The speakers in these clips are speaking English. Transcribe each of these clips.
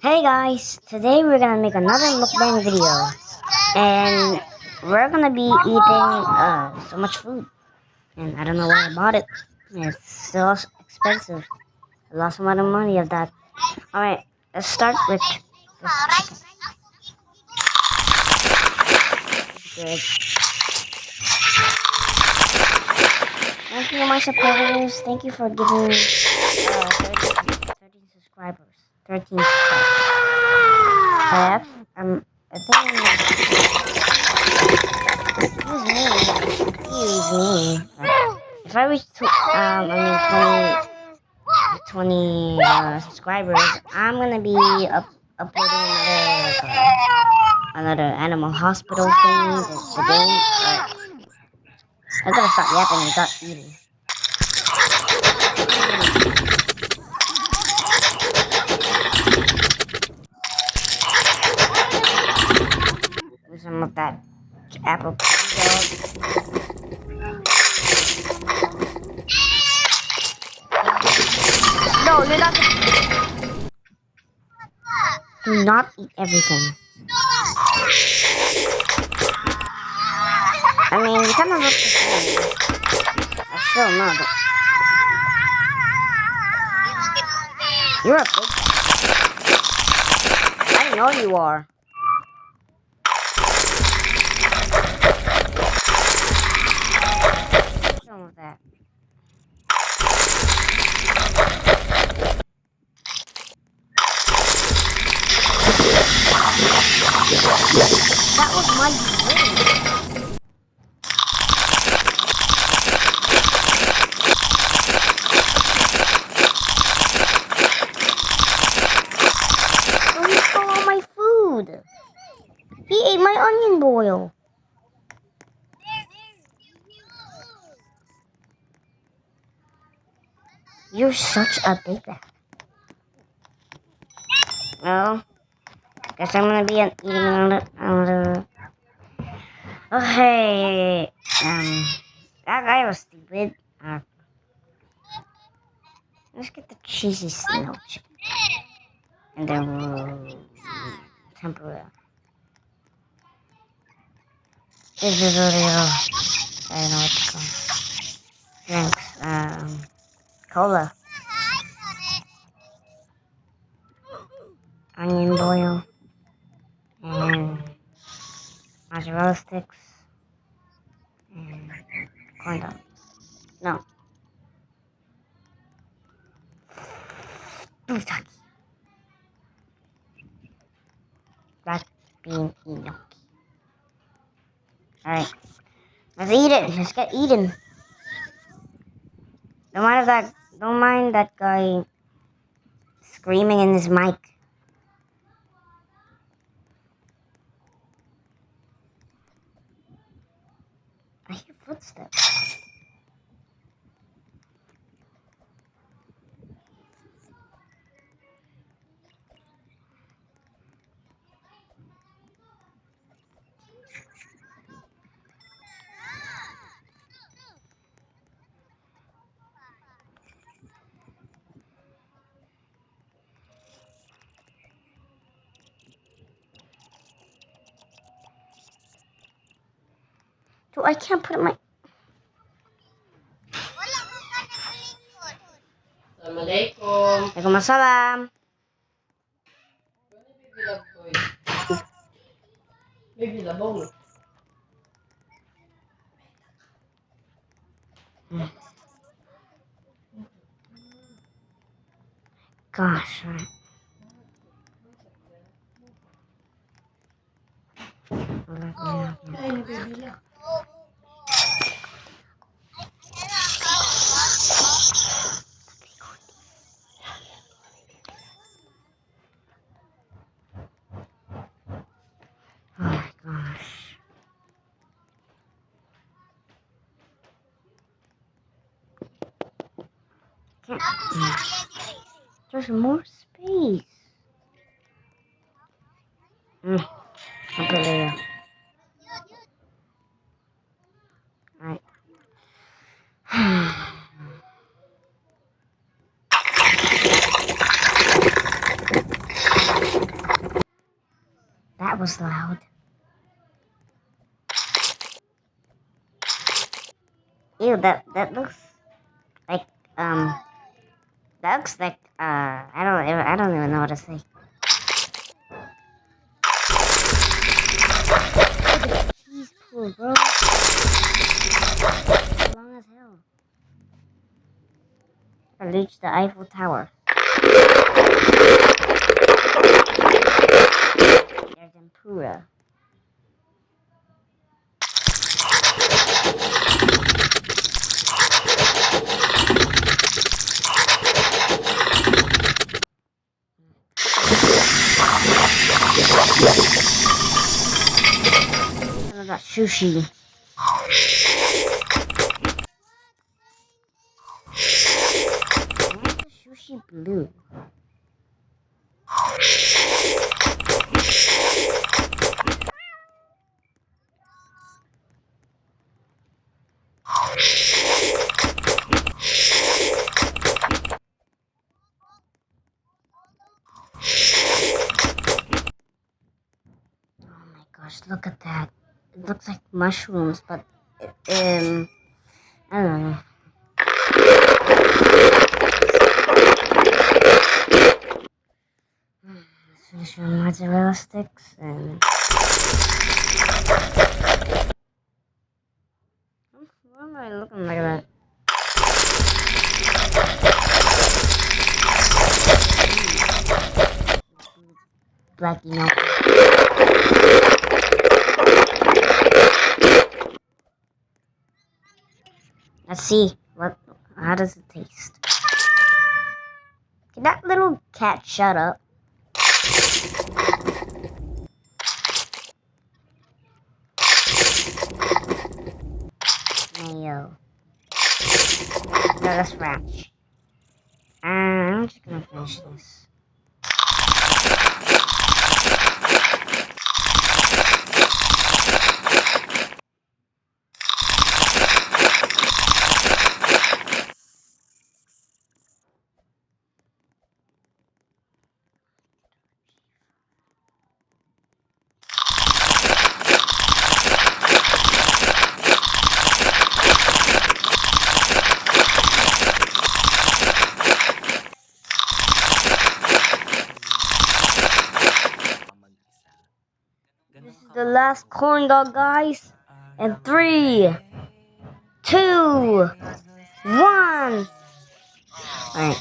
Hey guys, today we're gonna make another mukbang video, and we're gonna be eating so much food, and I don't know why I bought it. It's so expensive. I lost a lot of money of that. All right, let's start with this chicken. Good. Thank you, my supporters. Thank you for giving me 13 subscribers. 13 subscribers. I think excuse me. If I reach 20 subscribers, I'm gonna be uploading another animal hospital thingy, the game. I'm gonna stop yapping and start eating. With some of that apple dog. No, you're not. Do not eat everything. I mean, you kind of look the same. I still know, but you're a big guy. I know you are. Some of that. That was my brain. Oh, he stole all my food. He ate my onion boil. You're such a big guy. Well, guess I'm gonna be eating another. Okay. That guy was stupid. Let's get the cheesy snow chicken, and then we'll tempura. This is a little. I don't know what to call it. Drinks. Cola, onion boil, and mozzarella sticks, and corn dog. No, bukkake. Black bean gnocchi. Alright, let's eat it. Let's get eating. Don't mind that guy screaming in his mic. I hear footsteps. Dude, I can't put it in my. Assalamualaikum. Waalaikumsalam. Baby labong. Gosh, right. Ay, nabibila. Oh my gosh. Can't. There's more space. I'll put it later. Alright. That was loud. Ew, that looks like that looks like I don't even know what to say. Cheese pool, bro. Long as hell. I reached the Eiffel Tower. There's Tempura. I got sushi. Why is the sushi blue? Oh my gosh, look at that. It looks like mushrooms, but I don't know. Let's finish with mozzarella sticks and why am I looking like that? Black milk. Let's see how does it taste? Can that little cat shut up? Mayo. No, that's ranch. I'm just gonna finish this. This is the last corn dog, guys. And 3, 2, 1. Alright. And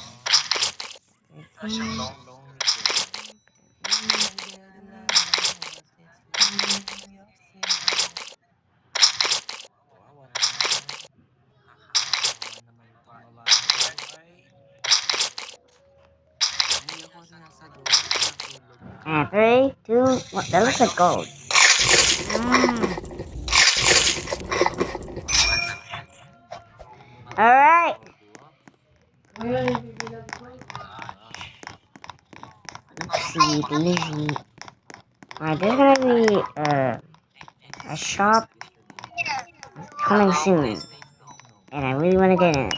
3, 2, 1. That looks like gold. Alright. Oopsie daisy. Alright, there's gonna be a shop coming soon. And I really want to get in it.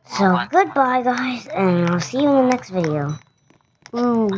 So, goodbye, guys. And I'll see you in the next video. Ooh.